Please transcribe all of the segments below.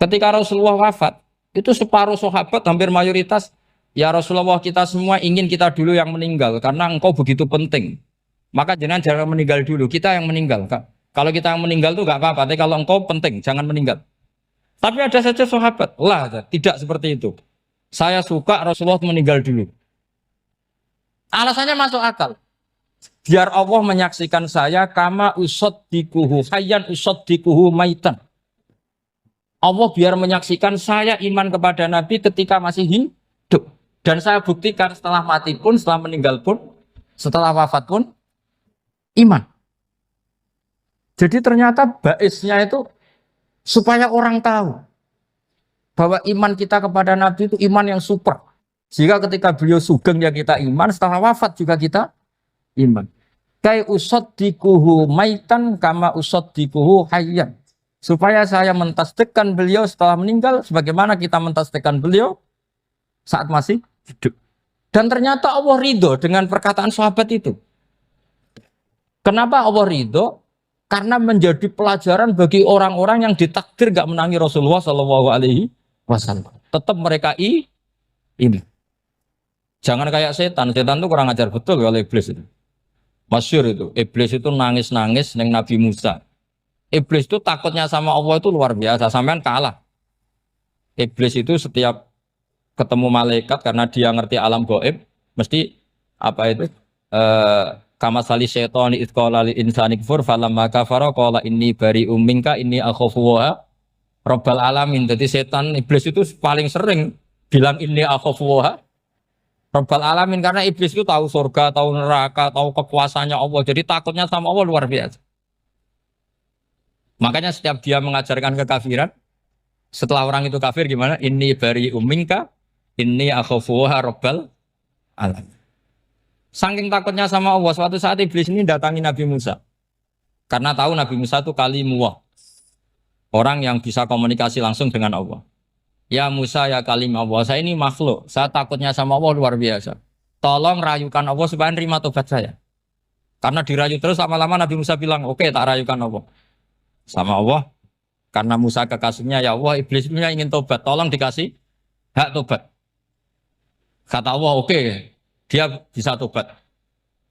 Ketika Rasulullah wafat, itu separuh sahabat hampir mayoritas, ya Rasulullah kita semua ingin kita dulu yang meninggal karena engkau begitu penting. Maka jangan meninggal dulu, kita yang meninggal. Kalau kita yang meninggal tuh gak apa-apa, tapi kalau engkau penting, jangan meninggal. Tapi ada saja sahabat, lah tidak seperti itu. Saya suka Rasulullah meninggal dulu. Alasannya masuk akal. Biar Allah menyaksikan saya kama usaddikuhu hayyan usaddikuhu maitan. Allah biar menyaksikan saya iman kepada Nabi ketika masih hidup. Dan saya buktikan setelah mati pun, setelah meninggal pun, setelah wafat pun, iman. Jadi ternyata baisnya itu supaya orang tahu bahwa iman kita kepada Nabi itu iman yang super. Jika ketika beliau sugeng ya kita iman, setelah wafat juga kita iman. Kai usaddikuhu maitan kama usaddikuhu hayyan. Supaya saya mentasdikkan beliau setelah meninggal sebagaimana kita mentasdikkan beliau saat masih hidup. Dan ternyata Allah ridho dengan perkataan sahabat itu. Kenapa Allah ridho? Karena menjadi pelajaran bagi orang-orang yang ditakdir gak menangi Rasulullah SAW. Tetap mereka ini. Jangan kayak setan. Setan itu kurang ajar betul oleh iblis itu. Masyhur itu. Iblis itu nangis-nangis neng Nabi Musa. Iblis itu takutnya sama Allah itu luar biasa. Sampean kalah. Iblis itu setiap ketemu malaikat karena dia ngerti alam gaib, mesti apa itu? Kama sali syaitani id qala lil insani kfur falamma kafara qala inni bari'um minka inni akhafu wa rabbal alamin. Jadi setan iblis itu paling sering bilang inni akhafu wa rabbal alamin karena iblis itu tahu surga, tahu neraka, tahu kekuasaannya Allah. Jadi takutnya sama Allah luar biasa. Makanya setiap dia mengajarkan kekafiran, setelah orang itu kafir gimana? Inni bari'um minka inni akhafu wa rabbal alamin. Saking takutnya sama Allah, suatu saat iblis ini datangi Nabi Musa. Karena tahu Nabi Musa itu kalimullah. Orang yang bisa komunikasi langsung dengan Allah. Ya Musa ya kalim Allah, saya ini makhluk. Saya takutnya sama Allah luar biasa. Tolong rayukan Allah supaya nerima tobat saya. Karena dirayu terus lama-lama Nabi Musa bilang, oke, tak rayukan Allah. Sama Allah. Karena Musa kekasihnya, ya Allah, iblis punya ingin tobat. Tolong dikasih hak tobat. Kata Allah, oke. Dia bisa tobat.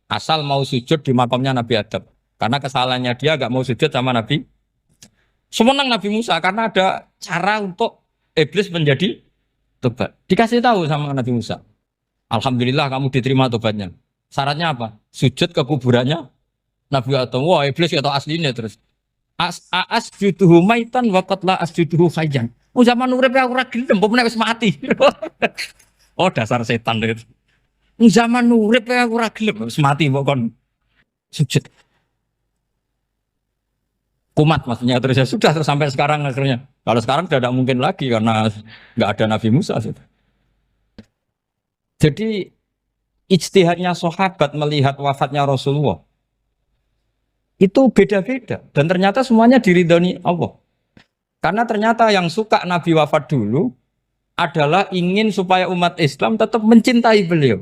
Asal mau sujud di makamnya Nabi Adam. Karena kesalahannya dia gak mau sujud sama Nabi. Semenang Nabi Musa karena ada cara untuk iblis menjadi tobat. Dikasih tahu sama Nabi Musa. Alhamdulillah kamu diterima tobatnya. Syaratnya apa? Sujud ke kuburannya Nabi Adam. Wah iblis gak tahu aslinya terus. Asjuduhu maitan wa qatla asjuduhu hayyan. Oh zaman urip aku ora gelem, pomene wis mati. Oh dasar setan itu. Zaman urip aku ora gelem wis mati kok kon sujud. Kumat maksudnya terus ya sudah terus sampai sekarang akhirnya. Kalau sekarang sudah tidak mungkin lagi karena nggak ada Nabi Musa. Jadi ijtihadnya sahabat melihat wafatnya Rasulullah itu beda-beda dan ternyata semuanya diridhoni Allah. Karena ternyata yang suka Nabi wafat dulu adalah ingin supaya umat Islam tetap mencintai beliau.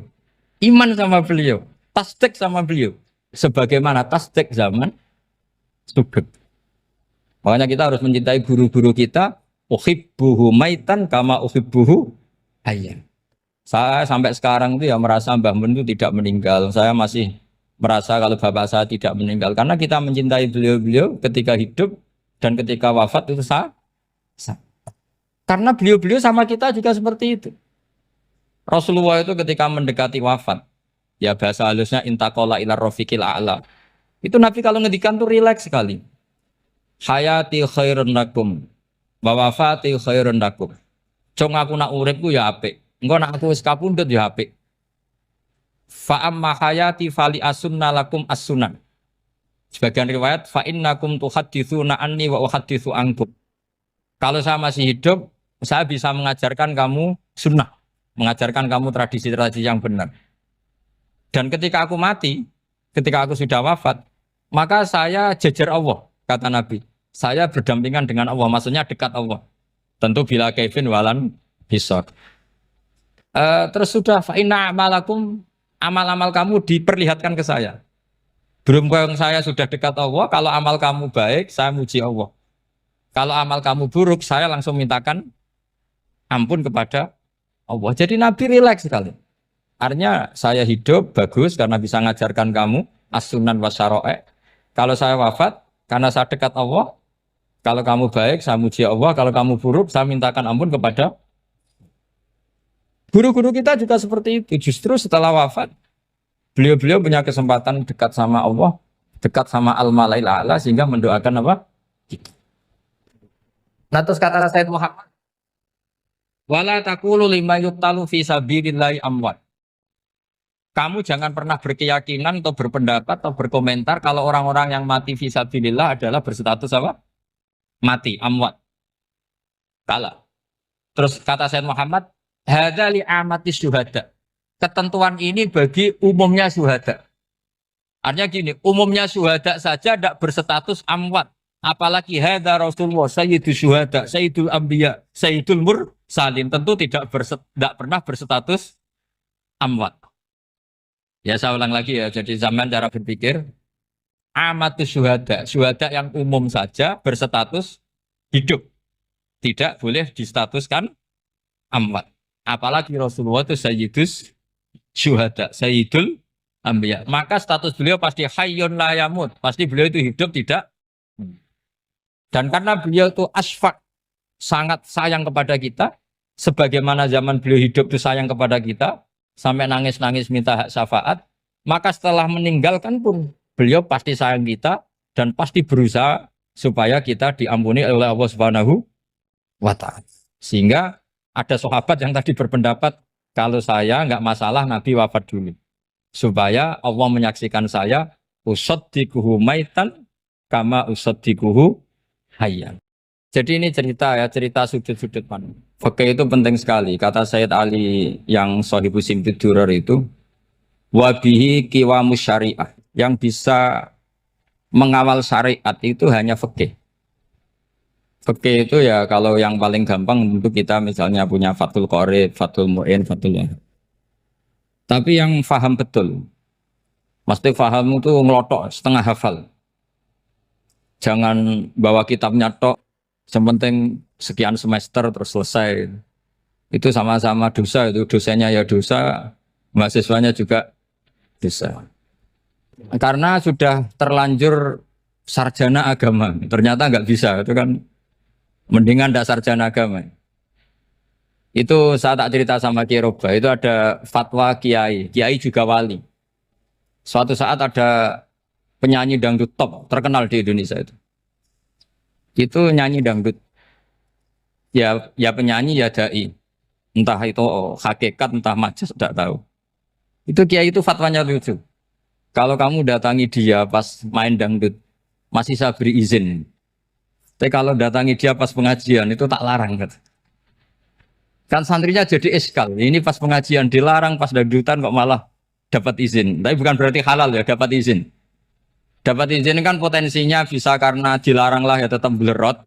Iman sama beliau, tasdik sama beliau. Sebagaimana tasdik zaman sugeng. Makanya kita harus mencintai guru-guru kita. Uhibbuhu maitan kama uhibbuhu hayyan. Saya sampai sekarang itu ya merasa Mbah Mun itu tidak meninggal. Saya masih merasa kalau bapak saya tidak meninggal. Karena kita mencintai beliau-beliau ketika hidup dan ketika wafat itu sah. Karena beliau-beliau sama kita juga seperti itu. Rasulullah itu ketika mendekati wafat, ya bahasa halusnya intaqala ila rafiqil a'la. Itu Nabi kalau ngedikan tuh rileks sekali. Hayati khairun lakum wa wafati khairun lakum. Cong aku nak uripku ya apik. Engko nak aku wis kapundhut ya apik. Fa amma hayati fali asunna lakum as-sunan. Sebagian riwayat fa innakum tuhadditsuna anni wa uhadditsu ankum. Kalau saya masih hidup, saya bisa mengajarkan kamu sunnah, mengajarkan kamu tradisi-tradisi yang benar. Dan ketika aku mati, ketika aku sudah wafat, maka saya jejer Allah, kata Nabi. Saya berdampingan dengan Allah, maksudnya dekat Allah. Tentu bila kaifin walan hisab. Terus sudah fa inna amalakum, amal-amal kamu diperlihatkan ke saya. Belum yang saya sudah dekat Allah, kalau amal kamu baik, saya muji Allah. Kalau amal kamu buruk, saya langsung mintakan ampun kepada Allah. Jadi Nabi rileks sekali. Artinya saya hidup bagus karena bisa ngajarkan kamu as-sunan wa syara'i'. Kalau saya wafat karena saya dekat Allah, kalau kamu baik saya muji Allah, kalau kamu buruk saya mintakan ampun kepada guru-guru kita juga seperti itu. Justru setelah wafat beliau-beliau punya kesempatan dekat sama Allah, dekat sama Al-Mala'il A'la sehingga mendoakan apa? Nah terus kata Sayyid Muhammad, wala taqulu lima yuqtalu fi sabilillahi amwat. Kamu jangan pernah berkeyakinan atau berpendapat atau berkomentar kalau orang-orang yang mati fisabilillah adalah berstatus apa? Mati, amwat. Kalah. Terus kata Sayyid Muhammad, hadza li amati syuhada. Ketentuan ini bagi umumnya syuhada. Artinya gini, umumnya syuhada saja tidak berstatus amwat. Apalagi hadza Rasulullah, sayyidul syuhada, sayyidul anbiya, sayyidul mursalin. Tentu tidak pernah berstatus amwat. Ya saya ulang lagi ya, jadi zaman cara berpikir amatus syuhada, syuhada yang umum saja berstatus hidup, tidak boleh distatuskan amwat. Apalagi Rasulullah itu sayyidus syuhada, sayyidul anbiya. Maka status beliau pasti hayyun la yamut, pasti beliau itu hidup tidak. Dan karena beliau itu asfaq, sangat sayang kepada kita, sebagaimana zaman beliau hidup itu sayang kepada kita, sampai nangis-nangis minta hak syafaat, maka setelah meninggalkan pun beliau pasti sayang kita dan pasti berusaha supaya kita diampuni oleh Allah Subhanahu wa ta'ala. Sehingga ada sahabat yang tadi berpendapat kalau saya nggak masalah Nabi wafat dulu. Supaya Allah menyaksikan saya usaddiquhu maitan kama usaddiquhu hayyan. Jadi ini cerita sudut-sudut mana. Fikih itu penting sekali. Kata Sayyid Ali yang Shahibu Simtud Durar itu, wabihi qiwamus syariah. Yang bisa mengawal syariat itu hanya fikih. Fikih itu ya kalau yang paling gampang untuk kita misalnya punya Fathul Qorib, Fathul Mu'in, Fathul Wahab. Tapi yang faham betul, mesti faham itu ngelotok setengah hafal. Jangan bawa kitabnya tok. Yang penting sekian semester terus selesai. Itu sama-sama dosa, itu dosanya ya dosa, mahasiswanya juga dosa. Karena sudah terlanjur sarjana agama, ternyata nggak bisa, itu kan mendingan tidak sarjana agama. Itu saya tak cerita sama Kiai Roba, itu ada fatwa Kiai juga wali. Suatu saat ada penyanyi dangdut top terkenal di Indonesia itu nyanyi dangdut, ya penyanyi ya dai, entah itu hakikat entah majas tidak tahu. Itu kiai itu fatwanya lucu. Kalau kamu datangi dia pas main dangdut masih saya beri izin, tapi kalau datangi dia pas pengajian itu tak larang kan santrinya jadi eskal. Ini pas pengajian dilarang, pas dangdutan kok malah dapat izin. Tapi bukan berarti halal ya, dapat izin. Dapat izin kan potensinya bisa karena dilarang lah ya tetap belerot.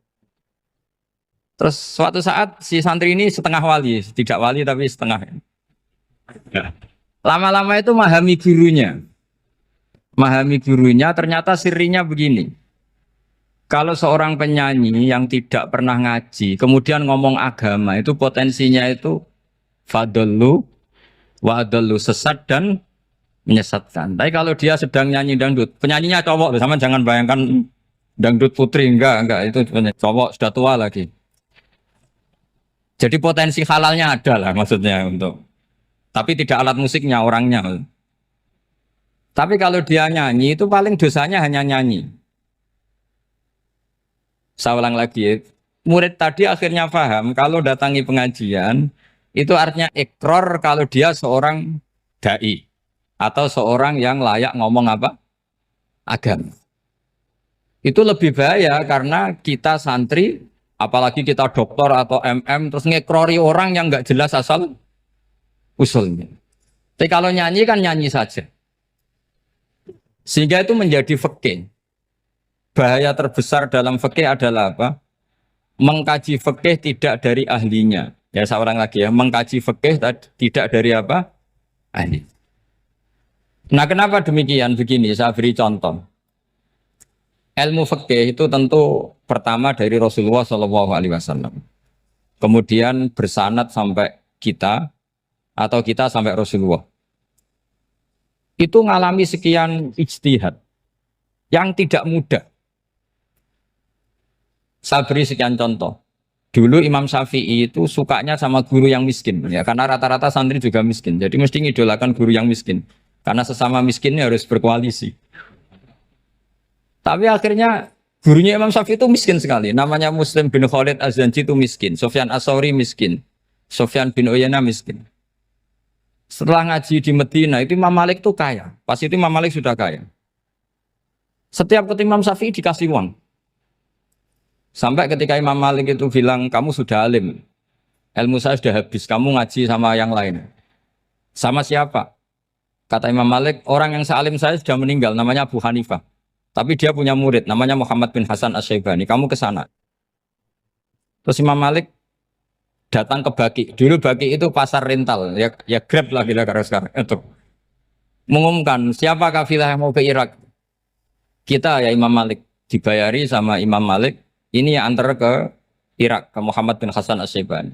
Terus suatu saat si santri ini setengah wali, tidak wali tapi setengah. Ya. Lama-lama itu memahami gurunya. Memahami gurunya ternyata sirinya begini. Kalau seorang penyanyi yang tidak pernah ngaji, kemudian ngomong agama, itu potensinya itu fadallu wa adallu, sesat dan menyesatkan. Tapi kalau dia sedang nyanyi dangdut, penyanyinya cowok, sama jangan bayangkan dangdut putri, enggak itu cowok sudah tua lagi. Jadi potensi halalnya ada lah maksudnya untuk, tapi tidak alat musiknya orangnya. Tapi kalau dia nyanyi itu paling dosanya hanya nyanyi. Saya ulang lagi, murid tadi akhirnya paham kalau datangi pengajian itu artinya ikrar kalau dia seorang dai. Atau seorang yang layak ngomong apa? Agama. Itu lebih bahaya karena kita santri, apalagi kita doktor atau MM, terus ngekrori orang yang nggak jelas asal usulnya. Tapi kalau nyanyi kan nyanyi saja. Sehingga itu menjadi fikih. Bahaya terbesar dalam fikih adalah apa? Mengkaji fikih tidak dari ahlinya. Ya saya ulang lagi ya, mengkaji fikih tidak dari apa? Ahli. Nah kenapa demikian? Begini, saya beri contoh. ilmu fikih itu tentu pertama dari Rasulullah Shallallahu Alaihi Wasallam, kemudian bersanad sampai kita atau kita sampai Rasulullah. Itu ngalami sekian ijtihad yang tidak mudah. Saya beri sekian contoh. Dulu Imam Syafi'i itu sukanya sama guru yang miskin, ya karena rata-rata santri juga miskin. Jadi mesti ngidolakan guru yang miskin, karena sesama miskinnya harus berkoalisi. Tapi akhirnya gurunya Imam Syafi'i itu miskin sekali. Namanya Muslim bin Khalid Az-Zanji itu miskin, Sufyan As-Tsauri miskin, Sufyan bin Uyainah miskin. Setelah ngaji di Medina itu Imam Malik itu kaya. Pas itu Imam Malik sudah kaya. Setiap ketemu Imam Syafi'i dikasih uang. Sampai ketika Imam Malik itu bilang, kamu sudah alim, ilmu saya sudah habis, kamu ngaji sama yang lain. Sama siapa? Kata Imam Malik, orang yang sealim saya sudah meninggal, namanya Abu Hanifah. Tapi dia punya murid, namanya Muhammad bin Hasan Asy-Syaibani, kamu ke sana. Terus Imam Malik datang ke Baki. Dulu Baki itu pasar rental, ya Grab lah kira-kira sekarang. Untuk mengumumkan, siapa kafilah yang mau ke Irak? Kita ya Imam Malik, dibayari sama Imam Malik. Ini yang antar ke Irak, ke Muhammad bin Hasan Asy-Syaibani.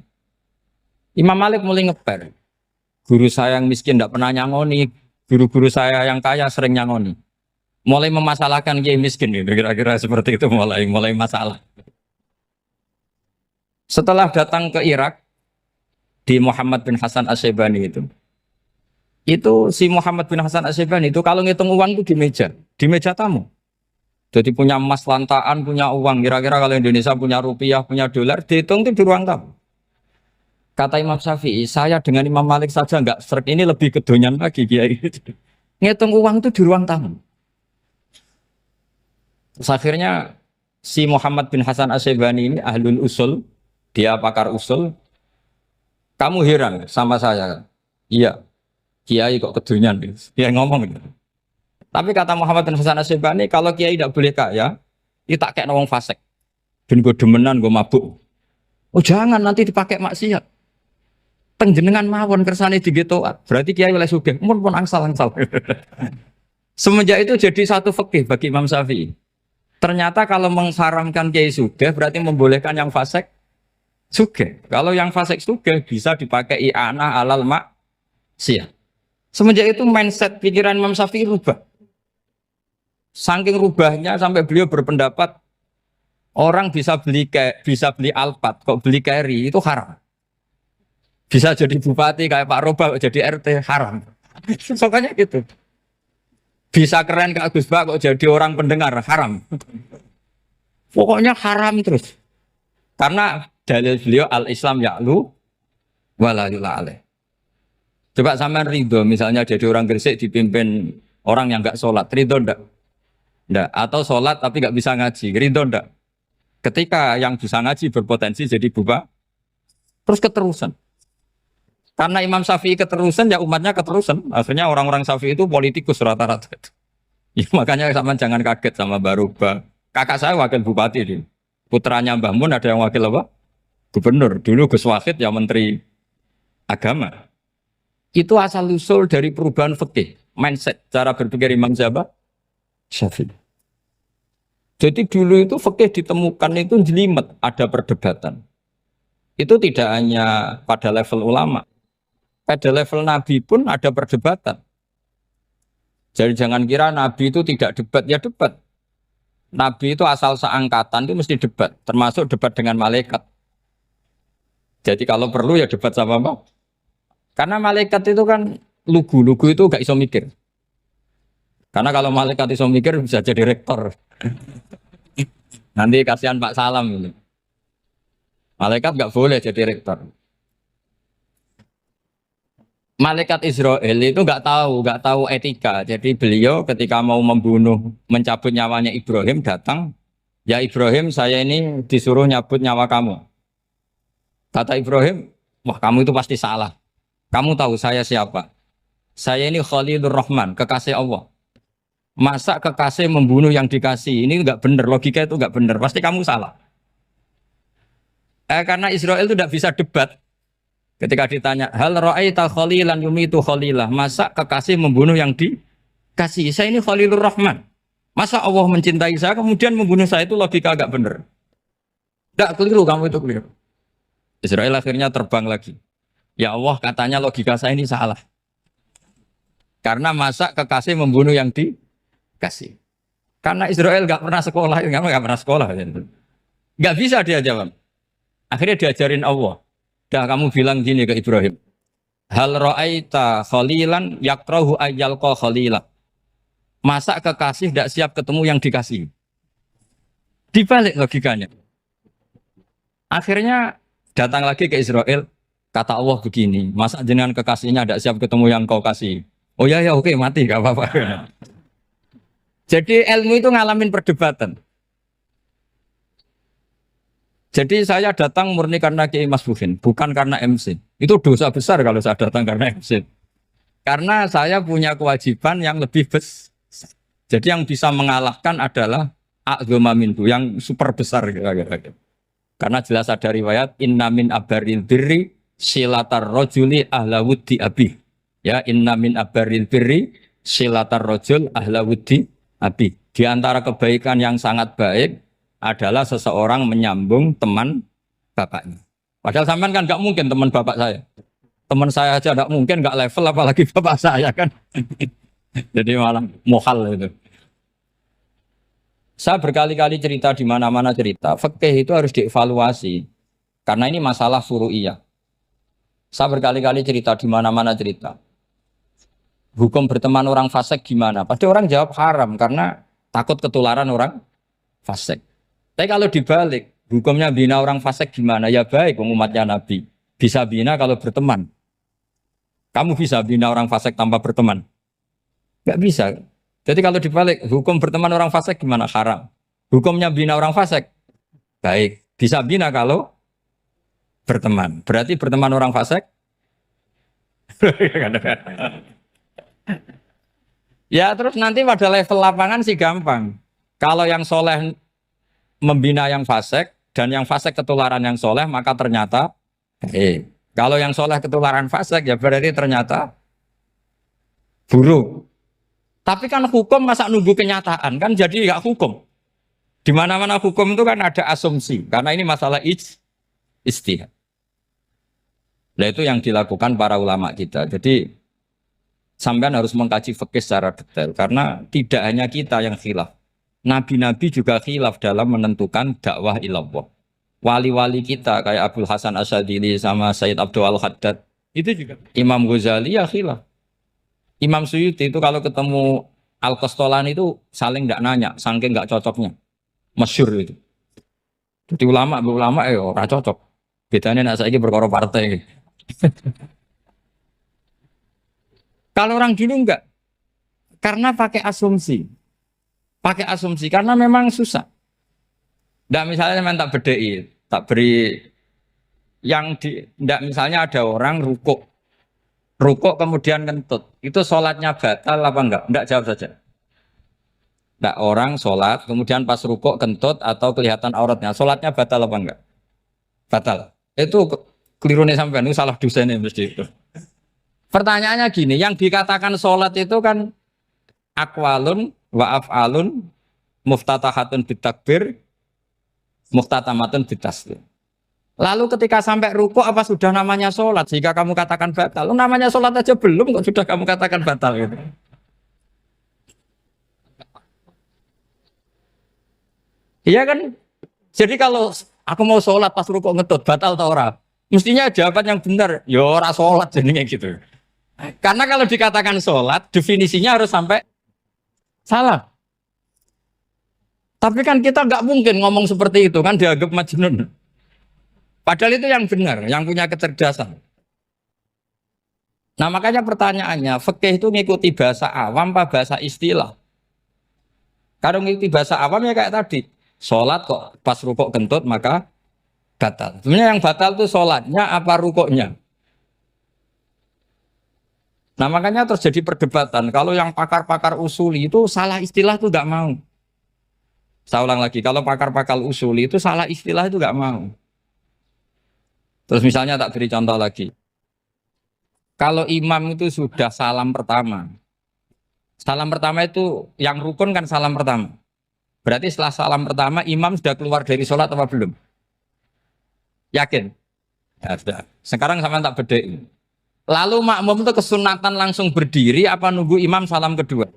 Imam Malik mulai ngeper. Guru saya yang miskin tidak pernah nyangoni, guru-guru saya yang kaya sering nyangoni. Mulai memasalahkan kiai miskin gitu, kira-kira seperti itu mulai masalah. Setelah datang ke Irak di Muhammad bin Hasan Asy-Syaibani itu si Muhammad bin Hasan Asy-Syaibani itu kalau ngitung uang itu di meja tamu. Jadi punya emas lantaan, punya uang. Kira-kira kalau Indonesia punya rupiah, punya dolar, dihitung itu di ruang tamu. Kata Imam Syafi'i, saya dengan Imam Malik saja enggak serik, ini lebih kedonyan lagi kiai. Ngitung uang itu di ruang tamu. Terus akhirnya si Muhammad bin Hasan Asy-Syaibani ini ahlul usul, dia pakar usul. Kamu heran sama saya? Iya, kiai kok kedonyan. Dia ngomong gitu. Tapi kata Muhammad bin Hasan Asy-Syaibani, kalau kiai tidak boleh kaya, itu tak kayak nawang fasik. Dan gue demenan, gue mabuk. Oh jangan, nanti dipakai maksiat. Penjenengan mawon kersane digetoat. Berarti kiai oleh sugih, pun angsal-angsal. Semenjak itu jadi satu fikih bagi Imam Syafi'i. Ternyata kalau mengharamkan kiai sugih, berarti membolehkan yang fasik sugih. Kalau yang fasik sugih bisa dipakai i'anah alal maksiat. Semenjak itu mindset pikiran Imam Syafi'i rubah. Saking rubahnya sampai beliau berpendapat orang bisa beli Alphard, kok beli carry itu haram. Bisa jadi bupati kayak Pak Roba, jadi RT haram. Pokoknya gitu. Bisa keren kayak Gus Bak kok jadi orang pendengar haram. Pokoknya haram terus. Karena dalil beliau al-Islam ya'lu wala yula alaih. Coba sampean ridho misalnya jadi orang Gresik dipimpin orang yang enggak sholat, ridho ndak? Ndak. Atau sholat tapi nggak bisa ngaji, ridho ndak? Ketika yang bisa ngaji berpotensi jadi buba, terus keterusan. Karena Imam Syafi'i keterusan, ya umatnya keterusan. Akhirnya orang-orang Syafi'i itu politikus rata-rata. Ya, makanya sama jangan kaget sama Baruba. Kakak saya wakil bupati ini. Putranya Mbah Mun ada yang wakil apa? Gubernur. Dulu Gus Wahid ya menteri agama. Itu asal usul dari perubahan fikih, mindset, cara berpikir Imam Syafi'i. Jadi dulu itu fikih ditemukan itu jelimet, ada perdebatan. Itu tidak hanya pada level ulama, pada level Nabi pun ada perdebatan. Jadi jangan kira Nabi itu tidak debat, ya debat. Nabi itu asal seangkatan itu mesti debat, termasuk debat dengan malaikat. Jadi kalau perlu ya debat sama apa? Karena malaikat itu kan lugu itu gak iso mikir. Karena kalau malaikat iso mikir bisa jadi rektor. Nanti kasihan Pak Salam ini. Malaikat gak boleh jadi rektor. Malaikat Israel itu nggak tahu etika. Jadi beliau ketika mau membunuh, mencabut nyawanya Ibrahim datang, ya Ibrahim saya ini disuruh nyabut nyawa kamu. Kata Ibrahim, wah kamu itu pasti salah. Kamu tahu saya siapa? Saya ini Khalilur Rahman, kekasih Allah. Masa kekasih membunuh yang dikasih? Ini nggak benar, logika itu nggak benar. Pasti kamu salah. Karena Israel itu tidak bisa debat. Ketika ditanya, hal ra'aita khalilan yumitu khalilah, masa kekasih membunuh yang dikasih? Saya ini Khalilur Rahman. Masa Allah mencintai saya kemudian membunuh saya, itu logika agak bener. Tidak keliru, kamu itu keliru. Israel akhirnya terbang lagi. Ya Allah, katanya logika saya ini salah. Karena masa kekasih membunuh yang dikasih. Karena Israel nggak pernah sekolah, nggak pernah sekolah. Nggak bisa dia jawab. Akhirnya diajarin Allah. Dah kamu bilang gini ke Ibrahim. Hal ra'aita khalilan yakrahu ayyalqa khalila. Masa kekasih tidak siap ketemu yang dikasih. Dibalik logikanya. Akhirnya datang lagi ke Israel. Kata Allah begini. Masa jenengan kekasihnya tidak siap ketemu yang kau kasih. Oh ya ya oke mati gak apa-apa. Jadi ilmu itu ngalamin perdebatan. Jadi saya datang murni karena Kiai Mas Buhin, bukan karena MC. Itu dosa besar kalau saya datang karena MC. Karena saya punya kewajiban yang lebih besar. Jadi yang bisa mengalahkan adalah a'dzama minhu, yang super besar. Karena jelas ada riwayat inna min abaril birri silatar rojuli ahla wuddi abi. Ya, inna min abaril birri silatar rojul ahla wuddi abi. Di antara kebaikan yang sangat baik adalah seseorang menyambung teman bapaknya. Padahal sampean kan nggak mungkin teman bapak saya. Teman saya aja nggak mungkin, nggak level apalagi bapak saya kan. Jadi malah mohal itu. Saya berkali-kali cerita di mana-mana cerita, fikih itu harus dievaluasi. Karena ini masalah furu'iyah. Saya berkali-kali cerita di mana-mana cerita. Hukum berteman orang fasik gimana? Pasti orang jawab haram karena takut ketularan orang fasik. Tapi kalau dibalik, hukumnya bina orang fasik gimana? Ya baik, umatnya Nabi. Bisa bina kalau berteman. Kamu bisa bina orang fasik tanpa berteman? Gak bisa. Jadi kalau dibalik, hukum berteman orang fasik gimana? Haram. Hukumnya bina orang fasik? Baik. Bisa bina kalau berteman. Berarti berteman orang fasik? Ya terus nanti pada level lapangan sih gampang. Kalau yang soleh membina yang fasik dan yang fasik ketularan yang soleh, maka ternyata kalau yang soleh ketularan fasik ya berarti ternyata buruk. Tapi kan hukum masa nunggu kenyataan kan, jadi nggak hukum. Di mana-mana hukum itu kan ada asumsi karena ini masalah ijtihad. Nah itu yang dilakukan para ulama kita. Jadi sampean harus mengkaji fikih secara detail karena tidak hanya kita yang khilaf. Nabi-nabi juga khilaf dalam menentukan dakwah ilallah. Wali-wali kita kayak Abdul Hasan Asyadili sama Sayyid Abdul Al-Haddad itu juga. Imam Ghazali ya khilaf. Imam Suyuti itu kalau ketemu Al-Qastolani itu saling tidak nanya, saking nggak cocoknya. Masyhur itu. Jadi ulama ora cocok. Bedanya nak saiki perkara partai. Kalau orang dulu enggak. Karena pakai asumsi. Pakai asumsi karena memang susah. Nggak misalnya memang tak bedai, tak beri yang di nggak misalnya ada orang rukuk kemudian kentut. Itu sholatnya batal apa enggak? Enggak, jawab saja. Enggak, orang sholat kemudian pas rukuk kentut atau kelihatan auratnya, sholatnya batal apa enggak? Batal. Itu keliru nih sampean, itu salah dosen mesti itu. Pertanyaannya gini, yang dikatakan sholat itu kan aqwalun wa af'alun muftatahatun bitakbir muftatamatun bitaslim. Lalu ketika sampai rukuk apa sudah namanya sholat sehingga kamu katakan batal? Namanya sholat aja belum kok sudah kamu katakan batal gitu. Iya kan? Jadi kalau aku mau sholat pas rukuk ngetut batal atau ora? Mestinya jawaban yang benar, ya ora sholat jadinya gitu. Karena kalau dikatakan sholat, definisinya harus sampai salah. Tapi kan kita nggak mungkin ngomong seperti itu kan dianggap majnun. Padahal itu yang benar, yang punya kecerdasan. Nah makanya pertanyaannya, fikih itu ngikuti bahasa awam apa bahasa istilah? Kalau ngikuti bahasa awam ya kayak tadi, sholat kok pas rukuk kentut maka batal. Sebenarnya yang batal itu sholatnya apa rukuknya? Nah makanya terjadi perdebatan. Kalau yang pakar-pakar usuli itu salah istilah itu nggak mau. Saya ulang lagi, kalau pakar-pakar usuli itu salah istilah itu nggak mau. Terus misalnya tak beri contoh lagi. Kalau imam itu sudah salam pertama, Salam pertama itu yang rukun kan salam pertama. Berarti setelah salam pertama imam sudah keluar dari sholat apa belum? Yakin? Ya sudah. Sekarang sama tak bedai. Lalu makmum itu kesunatan langsung berdiri apa nunggu imam salam kedua?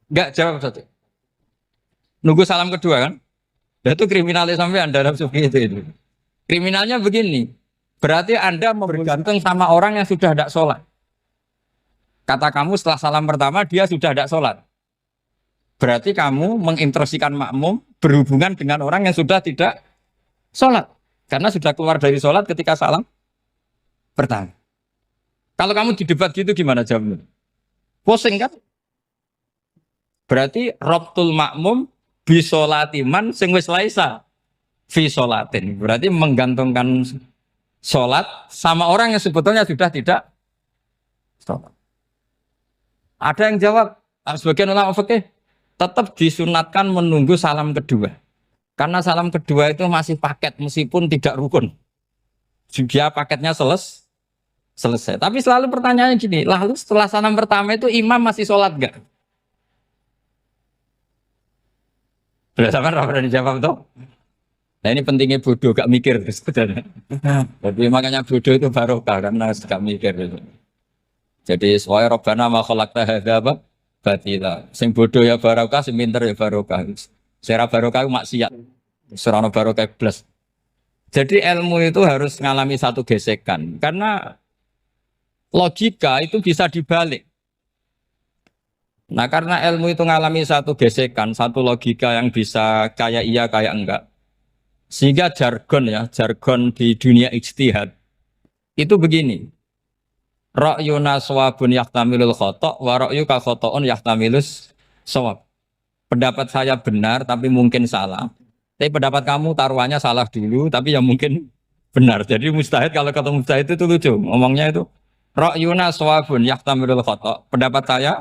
Enggak, jawab satu. Nunggu salam kedua kan? Dan itu kriminalnya sampai Anda dalam sufi itu. Kriminalnya begini. Berarti Anda bergantung sama orang yang sudah tidak sholat. Kata kamu setelah salam pertama dia sudah tidak sholat. Berarti kamu menginstruksikan makmum berhubungan dengan orang yang sudah tidak sholat. Karena sudah keluar dari sholat ketika salam pertama. Kalau kamu di debat gitu gimana jawabnya? Pusing kan? Berarti robtul makmum bisolatiman sing wis laisa fi sholatin. Berarti menggantungkan sholat sama orang yang sebetulnya sudah tidak sholat. Ada yang jawab, sebagian ulama fikih tetap disunatkan menunggu salam kedua. Karena salam kedua itu masih paket meskipun tidak rukun. Dia paketnya selesai. Tapi selalu pertanyaannya gini, lalu setelah salam pertama itu imam masih sholat enggak? Sudah sama pernah dijawab toh? Nah ini pentingnya bodoh, gak mikir sebenarnya. Jadi makanya bodoh itu barokah karena gak mikir. Jadi soalnya Rabbana ma khalaqta hadza batila. Sing bodoh ya barokah, sing pinter ya barokah. Sera barokah itu maksiat. Serana barokah plus. Jadi ilmu itu harus mengalami satu gesekan karena logika itu bisa dibalik. Nah karena ilmu itu mengalami satu gesekan, satu logika yang bisa kayak iya kayak enggak. Sehingga jargon di dunia ijtihad itu begini. Ra'yuna shawabun yahtamilul khata' wa ra'yuka khata'un yahtamilus shawab. Pendapat saya benar tapi mungkin salah. Tapi pendapat kamu taruhannya salah dulu tapi yang mungkin benar. Jadi mustahid kalau kata mustahid itu lucu. Ngomongnya itu ra'yuna shawabun yahtamilul khata'. Pendapat saya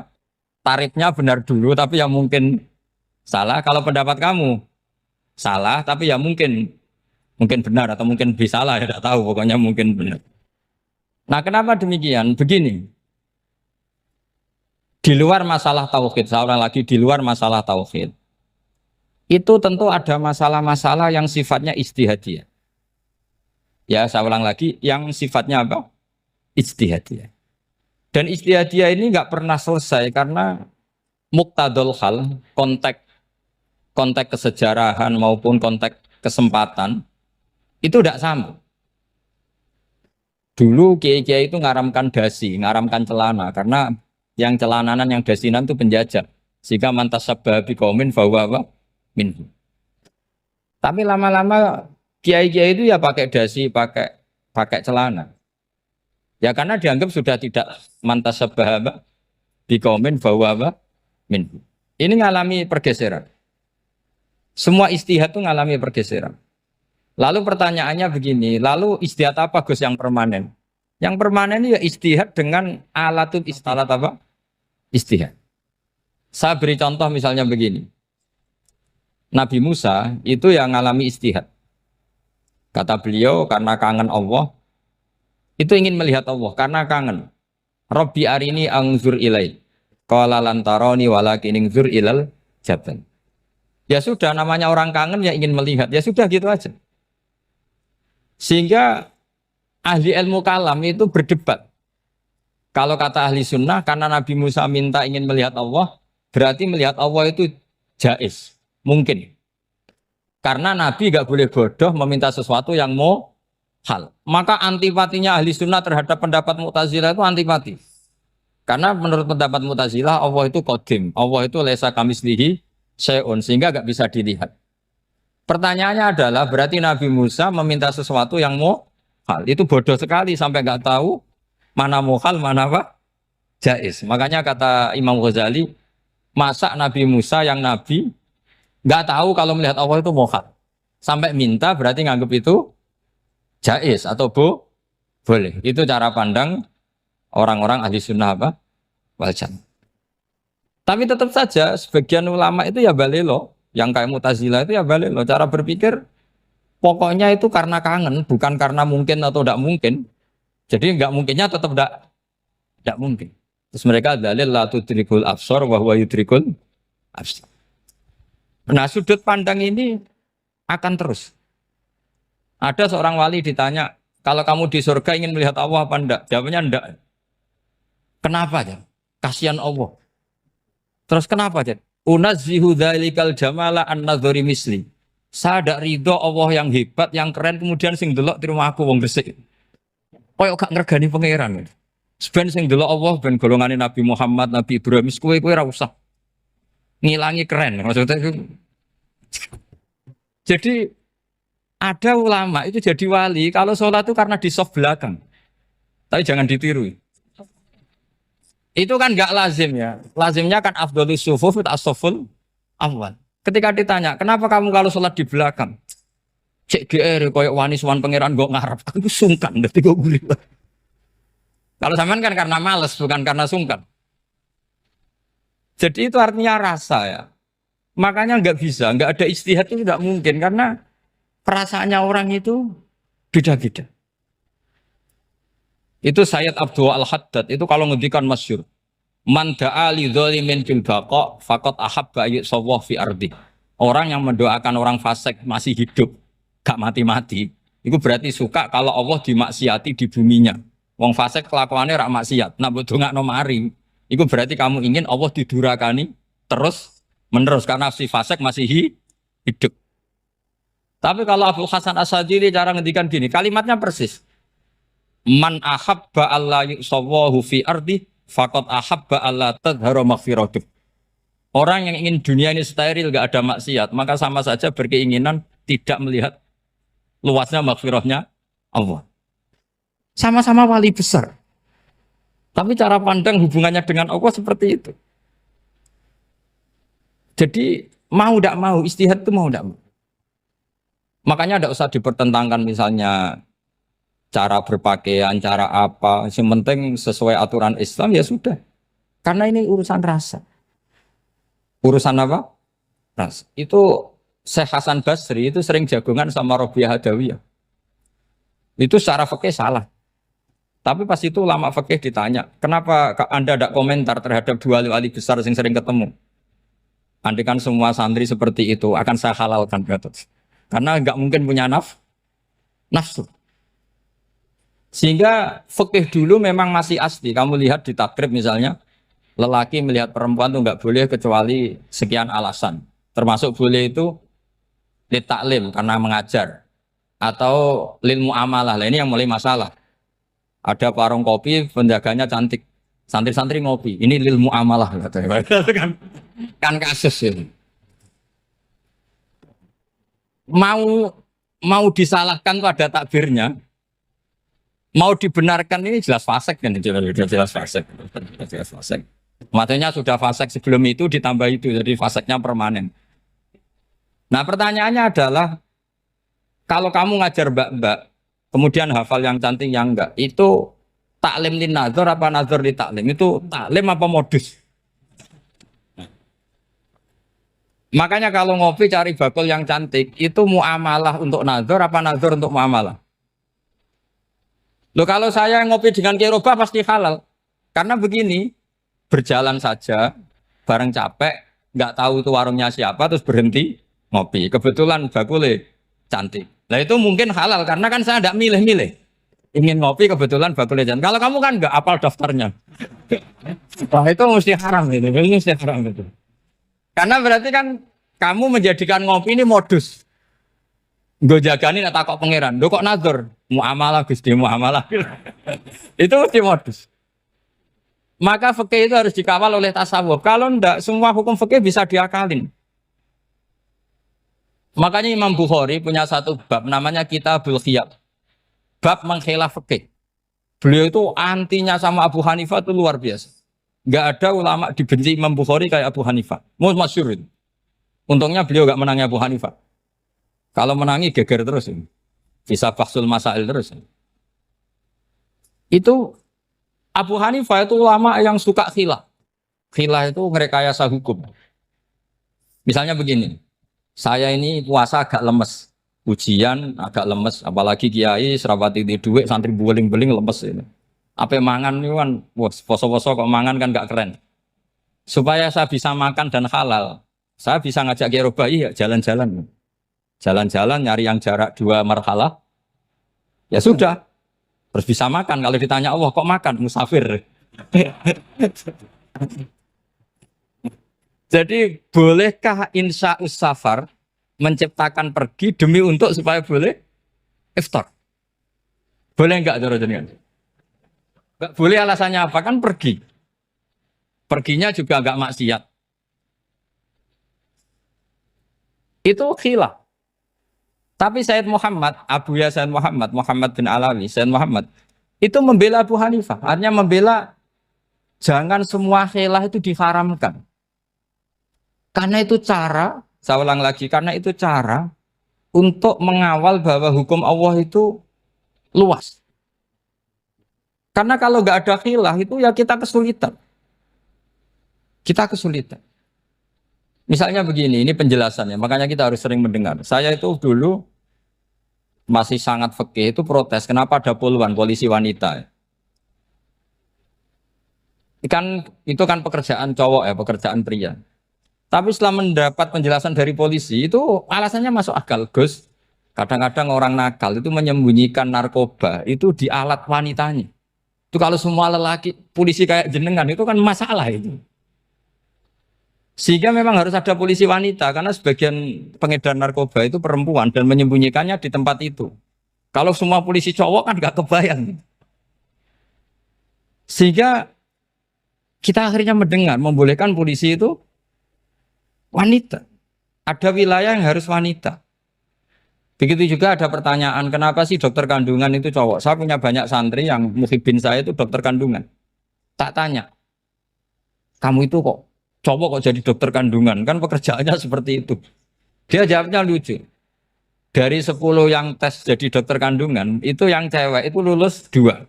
tarifnya benar dulu tapi yang mungkin salah. Kalau pendapat kamu salah tapi ya mungkin benar atau mungkin bisa salah ya tidak tahu pokoknya mungkin benar. Nah kenapa demikian? Begini, di luar masalah tauhid, saya ulang lagi di luar masalah tauhid, itu tentu ada masalah-masalah yang sifatnya ijtihadiyah. Ya saya ulang lagi, yang sifatnya apa? Ijtihadiyah. Dan ijtihadiyah ini nggak pernah selesai karena muqtadul hal, konteks kesejarahan maupun konteks kesempatan itu tidak sama. Dulu kiai-kiai itu ngaramkan dasi, ngaramkan celana karena yang celananan yang dasinan itu penjajah. Sehingga mantas sabah biqaumin fahuwa minhu. Tapi lama-lama kiai-kiai itu ya pakai dasi, pakai celana. Ya karena dianggap sudah tidak mantas sabah biqaumin fahuwa minhu. Ini ngalami pergeseran. Semua ijtihad itu ngalami pergeseran. Lalu pertanyaannya begini, lalu ijtihad apa Gus yang permanen? Yang permanen ya ijtihad dengan alatut ijtihad apa? Ijtihad. Saya beri contoh misalnya begini. Nabi Musa itu yang ngalami ijtihad. Kata beliau karena kangen Allah, itu ingin melihat Allah karena kangen. Rabbi arini anzur ilai. Qala lan tarani walakin anzur ilal jabal. Ya sudah namanya orang kangen ya ingin melihat. Ya sudah gitu aja. Sehingga ahli ilmu kalam itu berdebat. Kalau kata ahli sunnah, karena Nabi Musa minta ingin melihat Allah, berarti melihat Allah itu jaiz, mungkin. Karena Nabi gak boleh bodoh meminta sesuatu yang mau hal. Maka antipatinya ahli sunnah terhadap pendapat Mu'tazilah itu antipati. Karena menurut pendapat Mu'tazilah, Allah itu qadim, Allah itu laisa kamislihi syai'un, sehingga gak bisa dilihat. Pertanyaannya adalah berarti Nabi Musa meminta sesuatu yang mau hal. Itu bodoh sekali sampai nggak tahu mana mau hal, mana apa jaiz. Makanya kata Imam Ghazali, masa Nabi Musa yang Nabi nggak tahu kalau melihat Allah itu mau hal. Sampai minta berarti nganggap itu jaiz atau boleh. Itu cara pandang orang-orang ahli sunnah apa? Wal jamaah. Tapi tetap saja sebagian ulama itu ya balelo. Yang kayak Mu'tazilah itu ya balik loh cara berpikir pokoknya itu karena kangen bukan karena mungkin atau tidak mungkin. Jadi nggak mungkinnya tetap tidak mungkin. Terus mereka dalil la tudrikul absar wa huwa yudrikul absar. Nah, sudut pandang ini akan terus. Ada seorang wali ditanya, kalau kamu di surga ingin melihat Allah apa enggak? Jawabnya enggak. Kenapa ya? Kasihan Allah. Terus kenapa ya? Unazzihu dzalikal jamala an nadzuri misli. Saya tidak ridho Allah yang hebat, yang keren, kemudian sing delok di rumah aku wong resik. Koyok gak ngergani pangeran. Sebenarnya sing delok Allah ben golongane Nabi Muhammad, Nabi Ibrahim, kowe ora usah ngilangi keren. Maksudnya itu. Jadi ada ulama itu jadi wali kalau sholat itu karena di soft belakang. Tapi jangan ditiru. Itu kan nggak lazim ya. Lazimnya kan afdhalus sufuf as-saful awal. Ketika ditanya, kenapa kamu kalau sholat di belakang? Cek GR koyok wani suwan pangeran gak ngarep. Aku sungkan dadi kok guli. Kalau sampean kan karena males bukan karena sungkan. Jadi itu artinya rasa ya. Makanya nggak bisa, nggak ada istihad itu tidak mungkin karena perasaannya orang itu beda-beda. Itu Sayyid Abdul Al-Haddad itu kalau ngendikan masyhur. Man da'a li dzalimin bil baqa faqad ahabba yusawwah fi ardi. Orang yang mendoakan orang fasik masih hidup, gak mati-mati, itu berarti suka kalau Allah dimaksiati di buminya. Wong fasik kelakuannya rak maksiat, nak mbok dongakno mari. Itu berarti kamu ingin Allah didurakani terus menerus karena si fasik masih hidup. Tapi kalau Abdul Hasan As-Sadili cara ngendikan gini, kalimatnya persis. Man ahabba alla yusawwahu fi ardi faqad ahabba alla tadhharu maghfiratuh. Orang yang ingin dunia ini steril gak ada maksiat, maka sama saja berkeinginan tidak melihat luasnya maghfirahnya Allah. Sama-sama wali besar. Tapi cara pandang hubungannya dengan Allah seperti itu. Jadi mau tidak mau, istihad itu mau tidak mau. Makanya tidak usah dipertentangkan misalnya cara berpakaian, cara apa. Yang penting sesuai aturan Islam ya sudah. Karena ini urusan rasa. Urusan apa? Rasa. Itu Syekh Hasan Basri itu sering jagongan sama Robiah Hadawiyah. Itu secara fikih salah. Tapi pas itu ulama fikih ditanya, kenapa Anda tidak komentar terhadap dua wali besar yang sering ketemu? Andaikan semua santri seperti itu akan saya halalkan, karena nggak mungkin punya nafsu. Sehingga fikih dulu memang masih asli. Kamu lihat di takrib misalnya, lelaki melihat perempuan itu nggak boleh kecuali sekian alasan. Termasuk boleh itu li taklim karena mengajar atau lil muamalah. Lah ini yang mulai masalah. Ada warung kopi, penjaganya cantik, santri-santri ngopi. Ini lil muamalah kan kasus ini. Mau disalahkan pada takbirnya. Mau dibenarkan ini jelas fasik kan, jelas fasik. Jelas fasik. Matanya sudah fasik sebelum itu ditambah itu, jadi fasiknya permanen. Nah pertanyaannya adalah, kalau kamu ngajar mbak-mbak, kemudian hafal yang cantik yang enggak, itu taklim lin nazar apa nazar li taklim? Itu taklim apa modus? Makanya kalau ngopi cari bakul yang cantik, itu muamalah untuk nazar apa nazar untuk muamalah? Loh kalau saya ngopi dengan kiroba pasti halal. Karena begini, berjalan saja, bareng capek, nggak tahu itu warungnya siapa, terus berhenti ngopi. Kebetulan bakulnya cantik. Nah itu mungkin halal, karena kan saya tidak milih-milih. Ingin ngopi, kebetulan bakulnya cantik. Kalau kamu kan nggak apal daftarnya. Wah itu mesti haram itu, mesti haram itu. Karena berarti kan kamu menjadikan ngopi ini modus. Gue jagani nak takok pangeran. Lo kok nazar? Muamalah Gusti muamalah. Itu mesti modus. Maka fikih itu harus dikawal oleh tasawuf. Kalau ndak semua hukum fikih bisa diakalin. Makanya Imam Bukhari punya satu bab namanya Kitabul Khiyab. Bab mengkhilaf fikih. Beliau itu antinya sama Abu Hanifah itu luar biasa. Enggak ada ulama dibenci Imam Bukhari kayak Abu Hanifah. Masyhur itu. Untungnya beliau enggak menangnya Abu Hanifah. Kalau menangi geger terus ini. Bisa faksul masail terus. Itu Abu Hanifah itu ulama yang suka khilah. Khilah itu ngerekayasa hukum. Misalnya begini. Saya ini puasa agak lemes. Ujian agak lemes. Apalagi kiai serawati di duit santri beling-beling lemes ini. Apa mangan itu kan, wah, poso-poso kok mangan kan gak keren. Supaya saya bisa makan dan halal, saya bisa ngajak Kiai Robai ya jalan-jalan. Jalan-jalan nyari yang jarak 2 marhalah, ya sudah. Terus bisa makan. Kalau ditanya Allah kok makan musafir. Jadi bolehkah insya safar menciptakan pergi demi untuk supaya boleh iftar? Boleh enggak cara jenengan? Enggak boleh, alasannya apa? Kan pergi. Perginya juga enggak maksiat. Itu khilaf. Tapi Sayyid Muhammad, Abuya Sayyid Muhammad, Muhammad bin Alawi, Sayyid Muhammad, itu membela Abu Hanifah. Artinya membela jangan semua khilaf itu diharamkan. Karena itu cara, saya ulang lagi, karena itu cara untuk mengawal bahwa hukum Allah itu luas. Karena kalau nggak ada khilaf itu ya kita kesulitan. Kita kesulitan. Misalnya begini, ini penjelasannya, makanya kita harus sering mendengar. Saya itu dulu masih sangat fikih itu protes, kenapa ada poluan polisi wanita? Itu kan pekerjaan cowok ya, pekerjaan pria. Tapi setelah mendapat penjelasan dari polisi, itu alasannya masuk akal, Gus. Kadang-kadang orang nakal itu menyembunyikan narkoba itu di alat wanitanya. Itu kalau semua lelaki, polisi kayak jenengan itu kan masalah itu. Sehingga memang harus ada polisi wanita karena sebagian pengedar narkoba itu perempuan dan menyembunyikannya di tempat itu. Kalau semua polisi cowok kan gak kebayang. Sehingga kita akhirnya mendengar membolehkan polisi itu wanita. Ada wilayah yang harus wanita. Begitu juga ada pertanyaan, kenapa sih dokter kandungan itu cowok? Saya punya banyak santri yang muhibin saya itu dokter kandungan. Tak tanya, kamu itu kok cowok kok jadi dokter kandungan? Kan pekerjaannya seperti itu. Dia jawabnya lucu. Dari 10 yang tes jadi dokter kandungan, itu yang cewek itu lulus 2.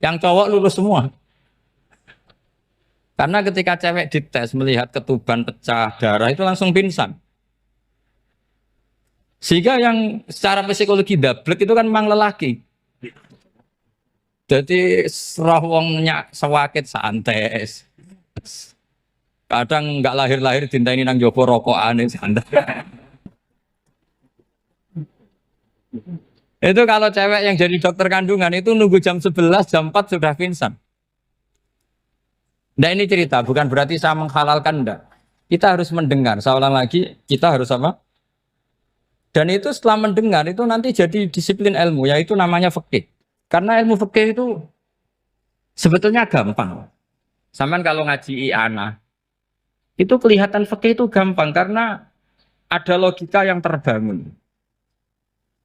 Yang cowok lulus semua. Karena ketika cewek dites melihat ketuban pecah darah itu langsung pingsan. Sehingga yang secara psikologi dablek itu kan memang lelaki. Jadi serah wongnya sewakit santai. Kadang nggak lahir-lahir dintaini nang jopo rokokan santai. Itu kalau cewek yang jadi dokter kandungan itu nunggu jam 11, jam 4 sudah pingsan. Nah ini cerita, bukan berarti saya menghalalkan, enggak. Kita harus mendengar, saya ulang lagi, kita harus apa? Dan itu setelah mendengar, itu nanti jadi disiplin ilmu, yaitu namanya fikih. Karena ilmu fikih itu sebetulnya gampang. Sampai kalau ngaji i'anah, itu kelihatan fikih itu gampang, karena ada logika yang terbangun.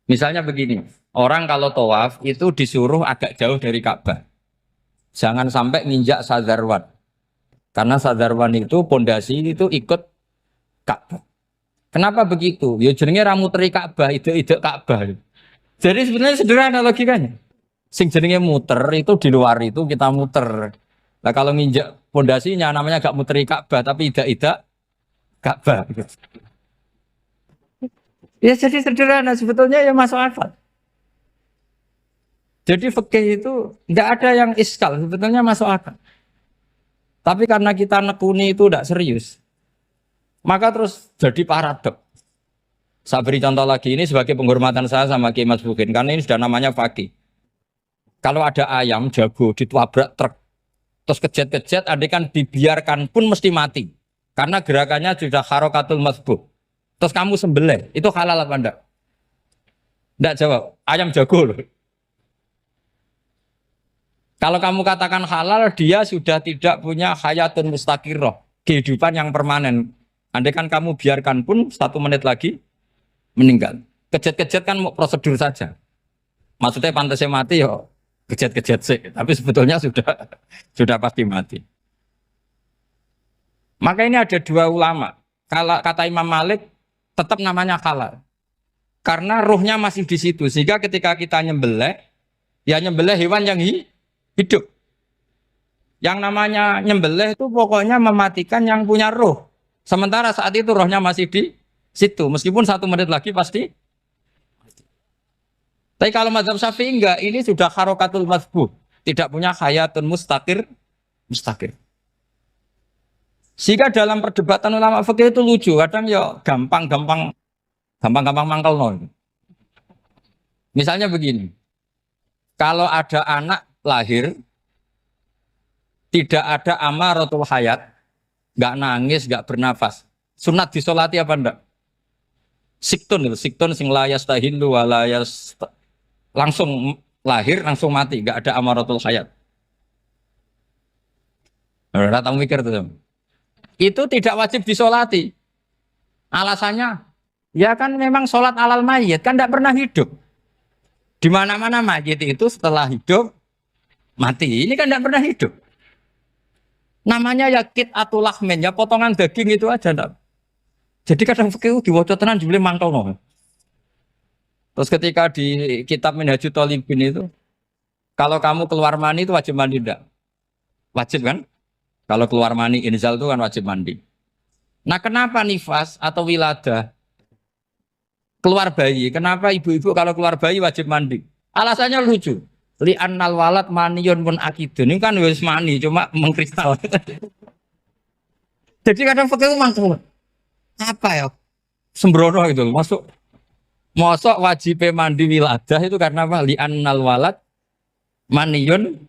Misalnya begini, orang kalau tawaf itu disuruh agak jauh dari Ka'bah. Jangan sampai nginjak sadarwan. Karena sadarwan itu pondasi itu ikut Ka'bah. Kenapa begitu? Ya jenenge ra muteri Ka'bah, ide Ka'bah. Jadi sebenarnya sederhana logikanya. Sing jenenge muter itu di luar itu kita muter. Nah kalau nginjak pondasinya namanya gak muteri Ka'bah tapi ida Ka'bah. Ya jadi sederhana sebetulnya ya masuk akal. Jadi fikih itu nggak ada yang iskal, sebetulnya masuk akal. Tapi karena kita nekuni itu tidak serius, maka terus jadi paradok. Saya beri contoh lagi ini sebagai penghormatan saya sama Kiai Mas Bukin, karena ini sudah namanya fakih. Kalau ada ayam jago ditabrak truk, terus kejet-kejet, andai kan dibiarkan pun mesti mati, karena gerakannya sudah harokatul masbuh. Terus kamu sembelih, itu halal apa enggak? Enggak jawab, ayam jago loh. Kalau kamu katakan halal, dia sudah tidak punya hayatun mustaqirroh, kehidupan yang permanen. Andai kan kamu biarkan pun 1 menit lagi meninggal. Kejet-kejet kan mau prosedur saja. Maksudnya pantasnya mati ya kejet-kejet sih, tapi sebetulnya sudah pasti mati. Maka ini ada 2 ulama. Kalau kata Imam Malik tetap namanya halal. Karena ruhnya masih di situ, sehingga ketika kita nyembelih, ya nyembelih hewan yang hidup. Yang namanya nyembelih itu pokoknya mematikan yang punya roh. Sementara saat itu rohnya masih di situ. Meskipun 1 menit lagi pasti. Tapi kalau mazhab Syafi'i enggak, ini sudah harokatul masbuh. tidak punya hayatun mustaqir. Sehingga dalam perdebatan ulama fikih itu lucu, kadang ya gampang mangkel no. Misalnya begini, kalau ada anak lahir tidak ada amaratul hayat, nggak nangis, nggak bernafas, sunat disolati apa enggak? Siktun sing layas tahilu walayas langsung lahir langsung mati, nggak ada amaratul hayat. Ora tahu mikir tuh. Itu tidak wajib disolati. Alasannya, ya kan memang sholat alal mayit kan tidak pernah hidup. Di mana-mana mayit itu setelah hidup mati. Ini kan tidak pernah hidup. Namanya ya atul lahmen, ya potongan daging itu aja enggak. Jadi kadang fikih diwaca tenan jebule mangkel no. Terus ketika di kitab Minhajul Thalibin itu, kalau kamu keluar mani itu wajib mandi enggak? Wajib kan? Kalau keluar mani inzal itu kan wajib mandi. Nah kenapa nifas atau wiladah keluar bayi? Kenapa ibu-ibu kalau keluar bayi wajib mandi? Alasannya lucu. Li annal walad maniyun pun akidun. Ini kan wis mani cuma mengkristal. Jadi kadang fikih mangkel. Apa ya? Sembrono itu masuk. Mosok wajib mandi wiladah itu karena apa? Li annal walad maniyun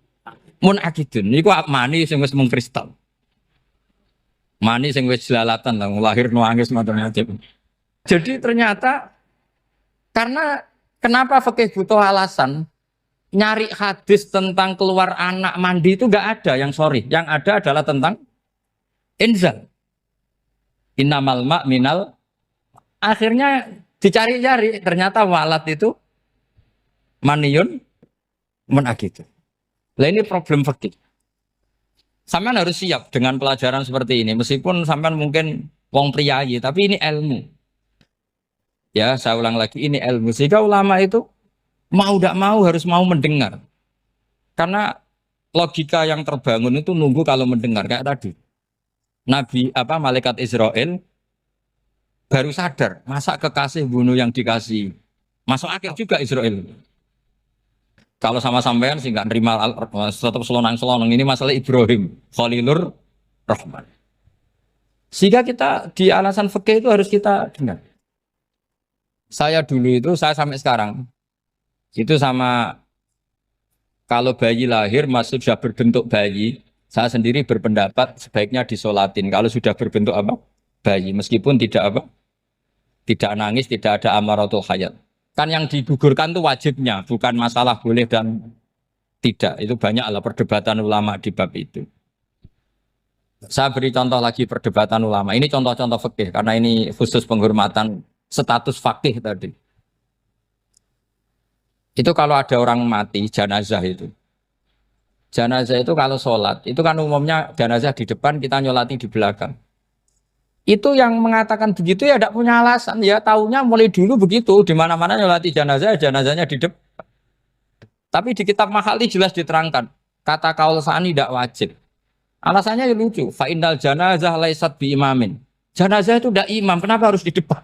mun akidun. Niku mani sing wis mengkristal. Mani sing wis jelalatan lah lahir nuangis macam-macam. Jadi ternyata karena kenapa fikih butuh alasan nyari hadis tentang keluar anak mandi itu enggak ada yang sorry. Yang ada adalah tentang inzal. Innamal ma' minal. Akhirnya dicari-cari ternyata walad itu maniyun menakit. Lah ini problem fikih. Sampean harus siap dengan pelajaran seperti ini meskipun sampean mungkin wong priayi tapi ini ilmu. Ya, saya ulang lagi ini ilmu. Sehingga ulama itu mau tidak mau harus mau mendengar. Karena logika yang terbangun itu nunggu kalau mendengar kayak tadi. Nabi malaikat Israel baru sadar, masa kekasih bunuh yang dikasih. Masuk akal juga Israel. Kalau sama sampean sih nggak nerima tetap selonang-selonang ini masalah Ibrahim, Khalilur Rahman. Sehingga kita di alasan fikih itu harus kita dengar. Saya dulu itu, saya sampai sekarang itu sama kalau bayi lahir masih sudah berbentuk bayi, saya sendiri berpendapat sebaiknya disolatin. Kalau sudah berbentuk bayi, meskipun tidak nangis, tidak ada amaratul hayat. Kan yang digugurkan itu wajibnya, bukan masalah boleh dan tidak. Itu banyaklah perdebatan ulama di bab itu. Saya beri contoh lagi perdebatan ulama. Ini contoh-contoh fikih karena ini khusus penghormatan status fakih tadi. Itu kalau ada orang mati jenazah itu. Jenazah itu kalau sholat, itu kan umumnya jenazah di depan, kita nyolati di belakang. Itu yang mengatakan begitu ya tidak punya alasan, ya taunya mulai dulu begitu, di mana-mana nyolati jenazah, jenazahnya di depan. Tapi di kitab Mahali jelas diterangkan, kata kaul sa'ani tidak wajib. Alasannya lucu, fa innal janazah laisat bi imamin. Jenazah itu tidak imam, kenapa harus di depan?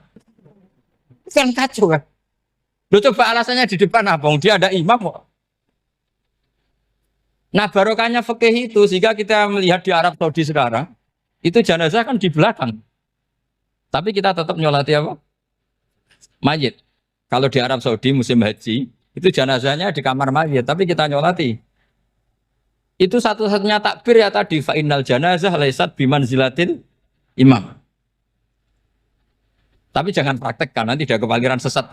Kan kacau kan? Lu coba alasannya di depan apa? Dia ada imam kok. Nah barokahnya fikih itu, sehingga kita melihat di Arab Saudi sekarang, itu jenazah kan di belakang. Tapi kita tetap nyolati apa? Mayit. Kalau di Arab Saudi musim haji, itu jenazahnya di kamar mayit, tapi kita nyolati. Itu satu-satunya takbir ya tadi, fa innal janazah laisat bimanzilatil imam. Tapi jangan praktekkan, nanti dia kepaliran sesat.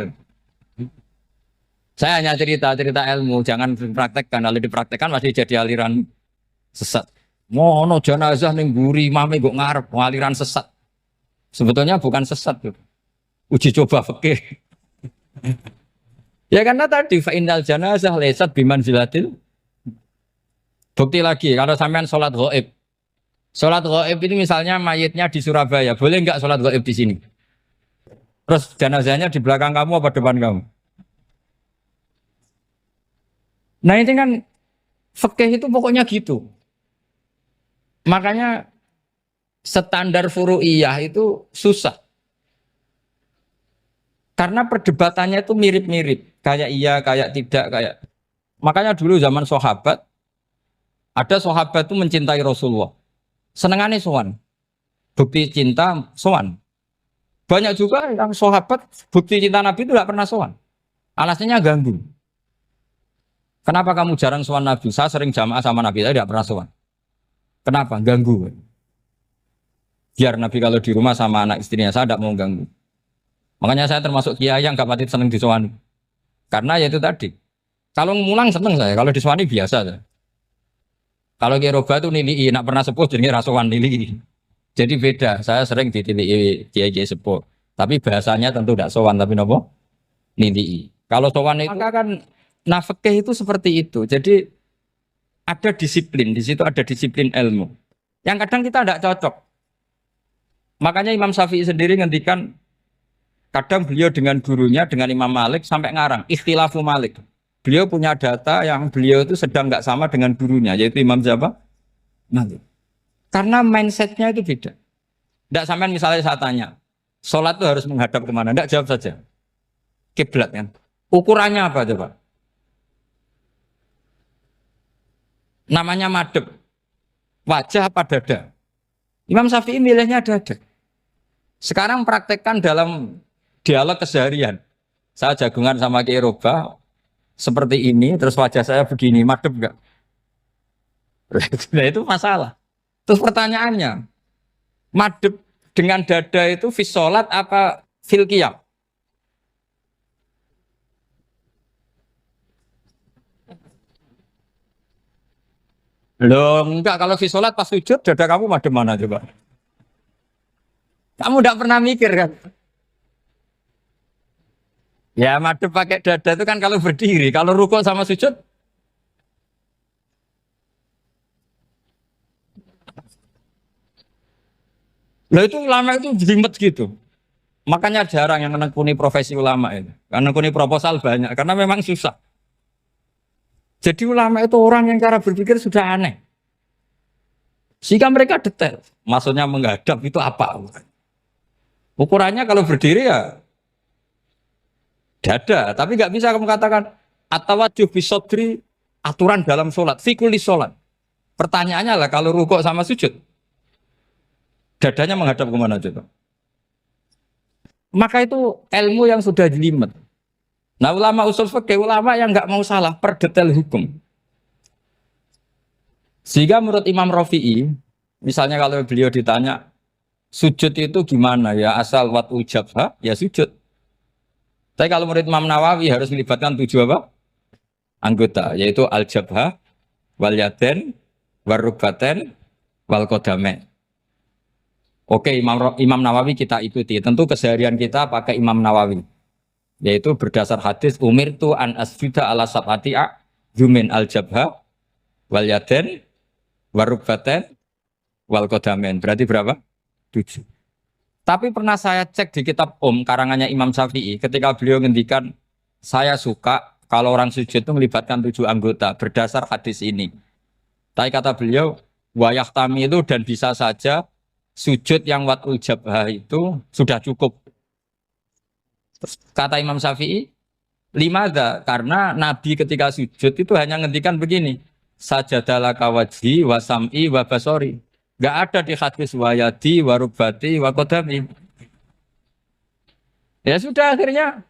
Saya hanya cerita ilmu, jangan dipraktekkan. Kalau dipraktekkan masih jadi aliran sesat. Mono jenazah ning mburi imame kok ngarep aliran sesat. Sebetulnya bukan sesat tuh. Uji coba fikih. Ya karena tadi fa innal janazah laisat bimanzilatil. Bukti lagi kalau sampean sholat ghaib. Sholat ghaib ini misalnya mayitnya di Surabaya, boleh enggak sholat ghaib di sini? Terus jenazahnya di belakang kamu apa depan kamu? Nah ini kan fikih itu pokoknya gitu. Makanya standar furu'iyah itu susah. Karena perdebatannya itu mirip-mirip. Kayak iya, kayak tidak, kayak. Makanya dulu zaman sahabat, Ada sahabat itu mencintai Rasulullah. Senengannya sowan. Bukti cinta sowan. Banyak juga yang sahabat bukti cinta Nabi itu tidak pernah sowan. Alasannya ganggu. Kenapa kamu jarang sowan Nabi? Saya sering jamaah sama Nabi, saya tidak pernah sowan. Kenapa? Ganggu. Biar Nabi kalau di rumah sama anak istrinya, saya tidak mau ganggu. Makanya saya termasuk kiai yang gak pati seneng disowani. Karena ya itu tadi. Kalau ngulang seneng saya, kalau disowani biasa saya. Kalau Kiai Roba itu nilai, nak pernah sepuh jadi rasawan nilai. Jadi beda, saya sering ditilii kiai-kiai sepuh. Tapi bahasanya tentu tidak sowan, tapi nopo nilai. Kalau sowan itu maka kan nafkah itu seperti itu. Jadi ada disiplin, di situ ada disiplin ilmu. Yang kadang kita tidak cocok. Makanya Imam Syafi'i sendiri ngendikan kadang beliau dengan gurunya, dengan Imam Malik sampai ngarang ikhtilafu Malik. Beliau punya data yang beliau itu sedang nggak sama dengan gurunya, yaitu Imam siapa? Malik. Karena mindsetnya itu beda. Tidak sampai misalnya saya tanya, sholat itu harus menghadap kemana? Tidak, jawab saja. Kiblat kan. Ukurannya apa coba? Namanya madhep. Wajah apa dada? Imam Syafi'i milihnya dada. Sekarang praktekkan dalam dialog keseharian. Saya jagungan sama Kiai Roba seperti ini, terus wajah saya begini, madhep enggak? Nah itu masalah. Terus pertanyaannya, madhep dengan dada itu fis sholat apa fil qiyam? Loh enggak, kalau fis sholat pas sujud dada kamu madhep mana coba? Kamu enggak pernah mikir kan? Ya madhep pakai dada itu kan kalau berdiri, kalau rukuk sama sujud. Loh itu ulama itu jelimet gitu. Makanya jarang yang menekuni profesi ulama itu. Karena menekuni proposal banyak, karena memang susah. Jadi ulama itu orang yang cara berpikir sudah aneh. Sehingga mereka detail. Maksudnya menghadap itu apa? Ukurannya kalau berdiri ya dada. Tapi nggak bisa kamu katakan atawajjuh bisodri aturan dalam sholat. Fikuli sholat. Pertanyaannya lah kalau rukuk sama sujud. Dadanya menghadap kemana coba? Maka itu ilmu yang sudah jelimet. Nah ulama usul fikih, ulama yang nggak mau salah per detail hukum. Sehingga menurut Imam Rafi'i, misalnya kalau beliau ditanya, sujud itu gimana ya, asal wat ujabha, ya sujud. Tapi kalau menurut Imam Nawawi harus melibatkan 7 apa? Anggota, yaitu al-jabha, wal yaden, warubaten, wal kodame. Oke, Imam Nawawi kita ikuti. Tentu keseharian kita pakai Imam Nawawi. Yaitu berdasar hadis umir tu an asjuda ala sab'ati jumin al-jabha, wal yaden, warubaten, wal kodamen. Berarti berapa? 7. Tapi pernah saya cek di kitab karangannya Imam Syafi'i ketika beliau ngendikan saya suka kalau orang sujud itu melibatkan 7 anggota berdasar hadis ini. Tapi kata beliau wayah tami itu dan bisa saja sujud yang watul jabhah itu sudah cukup. Terus kata Imam Syafi'i, limada karena Nabi ketika sujud itu hanya ngendikan begini, sajadalaka wajhi wa sam'i wa basori. Gak ada di hadis wayadi, warubati, wakodami. Ya sudah akhirnya.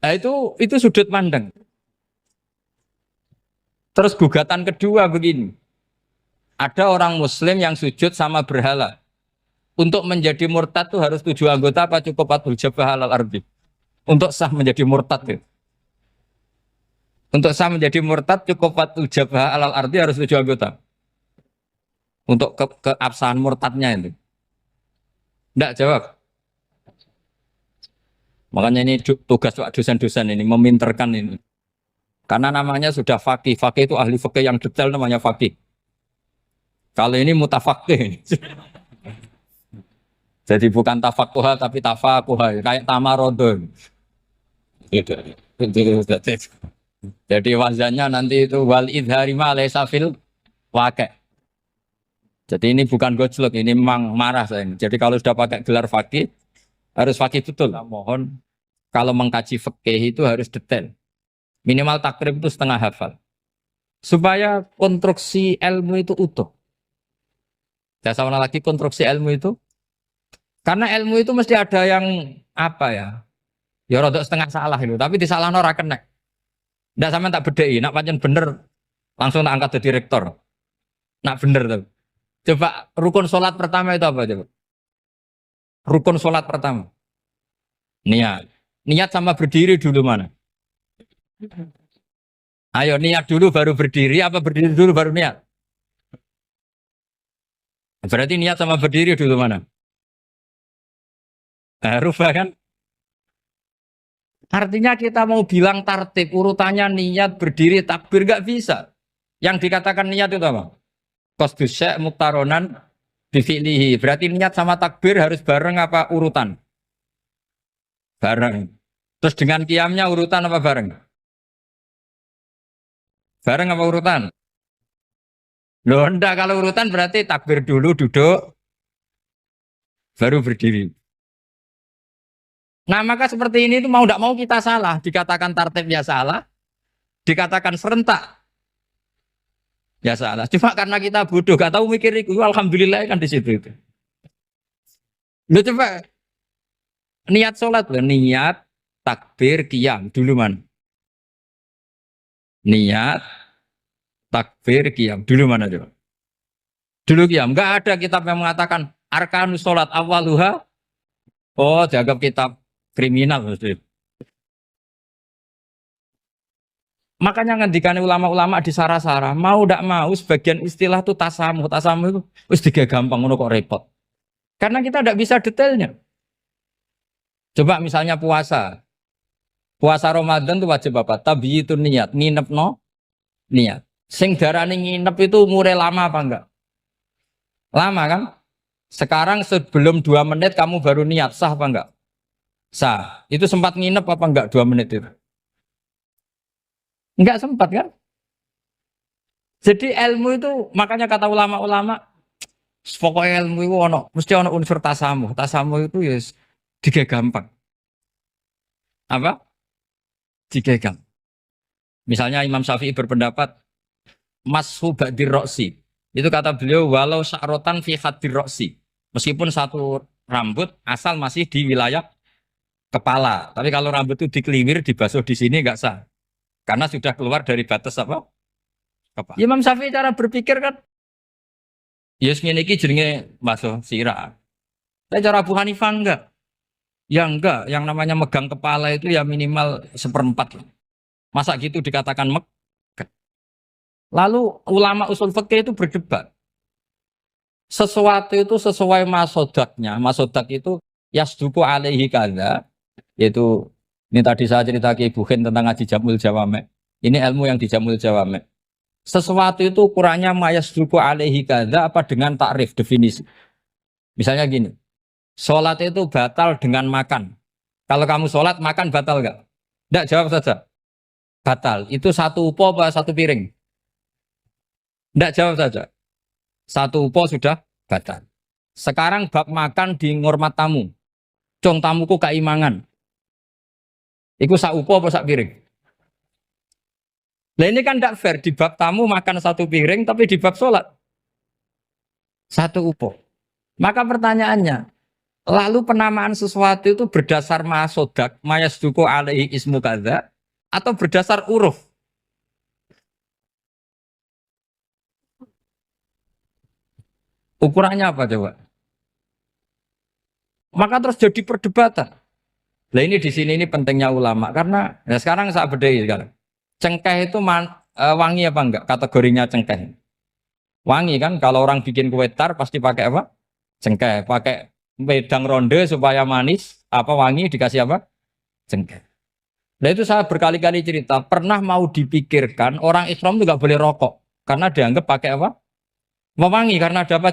Nah, itu sudut pandang. Terus gugatan kedua begini. Ada orang Muslim yang sujud sama berhala. Untuk menjadi murtad itu harus 7 anggota apa cukup fatul jabah halal ardi? Untuk sah menjadi murtad itu. Untuk sah menjadi murtad cukup fatul jabah halal ardi harus 7 anggota. Untuk keabsahan murtadnya itu. Tidak jawab. Makanya ini tugas dosen-dosen ini meminterkan ini. Karena namanya sudah faqih. Faqih itu ahli faqih yang detail namanya faqih. Kalau ini mutafaqih. Jadi bukan tafakuha tapi tafakuha. Kayak tamarodon. Jadi wazannya nanti itu wal idhari ma laysa fil waqi'. Jadi ini bukan gojlok, ini memang marah saya. Jadi kalau sudah pakai gelar fakih, harus fakih betul. Nah, mohon kalau mengkaji fikih itu harus detail. Minimal takrib itu setengah hafal. supaya konstruksi ilmu itu utuh. Saya sama lagi konstruksi ilmu itu, karena ilmu itu mesti ada yang apa ya? Ya rodok setengah salah itu, tapi disalahno ora kena. Ndak sampean tak bedheki, nak pancen bener langsung tak angkat jadi rektor. Nak bener tuh. Coba rukun sholat pertama itu apa coba? Rukun sholat pertama. Niat. Niat sama berdiri dulu mana? Ayo niat dulu baru berdiri, apa berdiri dulu baru niat? Berarti niat sama berdiri dulu mana? Nah, rubah kan? Artinya kita mau bilang tartib urutannya niat berdiri takbir gak bisa. Yang dikatakan niat itu apa? Qasdus syai' muktaronan bifi'lihi. Berarti niat sama takbir harus bareng apa urutan? Bareng. Terus dengan qiyamnya urutan apa bareng? Bareng apa urutan? Loh enggak, kalau urutan berarti takbir dulu duduk baru berdiri. Nah maka seperti ini itu mau tidak mau kita salah. Dikatakan tartibnya salah, dikatakan serentak ya salah. Cuma karena kita bodoh, gak tahu mikir itu. Alhamdulillah kan di situ itu. Lu coba niat sholat loh, niat takbir qiyam dulu man. Niat takbir qiyam dulu mana coba? Dulu qiyam. Enggak ada kitab yang mengatakan arkanus sholat awaluha. Oh, dianggap kitab kriminal maksudnya. Makanya ngendikan ulama-ulama di sarah-sarah, mau tidak mau sebagian istilah itu tasamuh. Tasamuh itu wis tiga gampang ngono kok repot. Karena kita tidak bisa detailnya. Coba misalnya puasa. Puasa Ramadan itu wajib apa? Tabi itu niat, nginep no niat. Sing darani nginep itu umure lama apa enggak? Lama kan? Sekarang sebelum 2 menit kamu baru niat, sah apa enggak? Sah. Itu sempat nginep apa enggak 2 menit itu? Enggak sempat kan? Jadi ilmu itu makanya kata ulama-ulama pokoknya ilmu itu ono mesti ono unsur tasamuh. Tasamuh itu ya tiga gampang. Apa? Tiga gampang. Misalnya Imam Syafi'i berpendapat mashu ba'dir roksi. Itu kata beliau walau sya'rotan fi hadir roksi. Meskipun satu rambut asal masih di wilayah kepala. Tapi kalau rambut itu dikeliwir, dibasuh di sini nggak sah. Karena sudah keluar dari batas apa? Kepala. Imam Syafi'i cara berpikir kan ya ngene iki jenenge basuh sirah. Tapi cara Abu Hanifah enggak. Ya enggak, yang namanya megang kepala itu ya minimal seperempat. Masa gitu dikatakan meg? Lalu ulama usul fikih itu berdebat. Sesuatu itu sesuai masodaknya. Masodak itu yasduku alaihi kada. Yaitu ini tadi saya cerita ke Ibu Khen tentang ngaji Jamul Jawame. Ini ilmu yang di Jamul Jawame. Sesuatu itu ukurannya mayasduku alaihi kada apa dengan takrif definisi. Misalnya gini. Sholat itu batal dengan makan. Kalau kamu sholat makan batal nggak? Tidak, jawab saja. Batal. Itu satu upo apa satu piring? Tidak, jawab saja. Satu upo sudah batal. Sekarang bab makan di ngormat tamu. Cong tamuku keimangan. Iku sak upo apa sak piring? Nah ini kan tidak fair. Di bab tamu makan satu piring, tapi di bab sholat satu upo. Maka pertanyaannya, lalu penamaan sesuatu itu berdasar masodak, mayasduku alaihi ismu kadza, atau berdasar uruf? Ukurannya apa coba? Maka terus jadi perdebatan. Nah ini di sini ini pentingnya ulama karena ya sekarang saya bedai sekarang. Cengkeh itu wangi apa enggak? Kategorinya cengkeh. Wangi kan? Kalau orang bikin kue tar pasti pakai apa? Cengkeh. Pakai wedang ronde supaya manis. Apa wangi dikasih apa? Cengkeh. Nah itu saya berkali-kali cerita. Pernah mau dipikirkan orang Islam itu nggak boleh rokok karena dianggap pakai apa? Mewangi karena ada apa?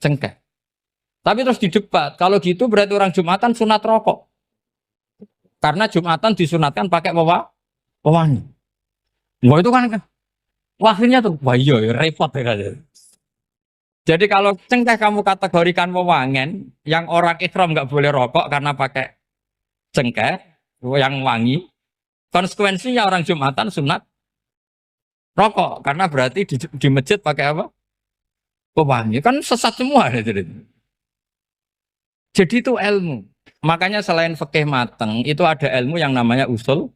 Cengkeh. Tapi terus didebat. Kalau gitu berarti orang Jumatan sunat rokok. Karena Jumatan disunatkan pakai pewangi. Wah itu kan akhirnya tuh, wah iya repot ya kan. Jadi kalau cengkeh kamu kategorikan wewangen, yang orang Islam nggak boleh rokok karena pakai cengkeh yang wangi, konsekuensinya orang Jumatan sunat rokok karena berarti di masjid pakai apa? Pewangi kan sesat semua ya, jadi itu ilmu. Makanya selain fikih mateng itu ada ilmu yang namanya usul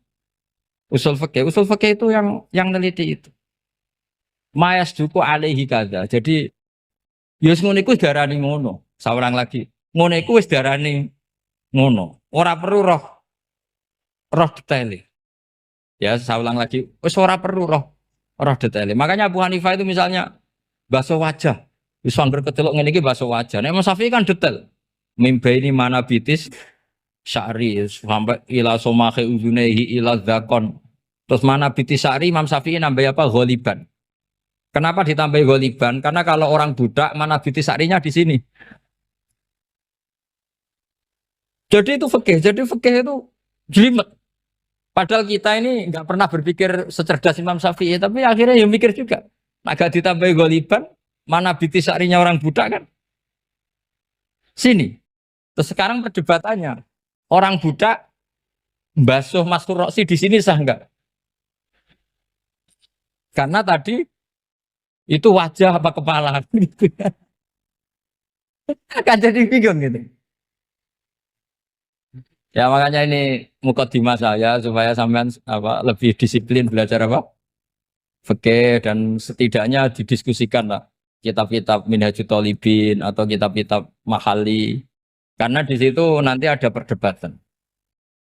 fikih. Usul fikih itu yang neliti itu. Mayas duku alaihi kaza. Jadi yus ngono iku wis darani ngono. Saurang lagi. Ngono iku wis darani ngono. Ora perlu roh detail. Ya, saya ulang lagi. Wis ora perlu roh detail. Makanya Abu Hanifah itu misalnya basuh wajah. Wis angger kecelok ngene iki basuh wajah. Nek Imam Syafi'i kan detail. Mimbaini mana bitis syari sampai ila somahe uzunehi ila zakon. Terus mana bitis syari Imam Syafi'i nambah apa? Ghaliban. Kenapa ditambah ghaliban? Karena kalau orang budak mana bitis syarinya di sini. Jadi itu fikih. Jadi fikih itu jelimet. Padahal kita ini nggak pernah berpikir secerdas Imam Syafi'i, tapi akhirnya ya mikir juga. Agak ditambah ghaliban, mana bitis syarinya orang budak kan? Sini. Terus sekarang perdebatannya, orang budak basuh maskur roksi di sini sah enggak? Karena tadi itu wajah apa kepala gitu kan jadi bingung gitu. Ya makanya ini mukadimah saya supaya sampean apa lebih disiplin belajar apa? Fikih dan setidaknya didiskusikan lah kitab-kitab Minhajul Thalibin atau kitab-kitab Mahali karena di situ nanti ada perdebatan.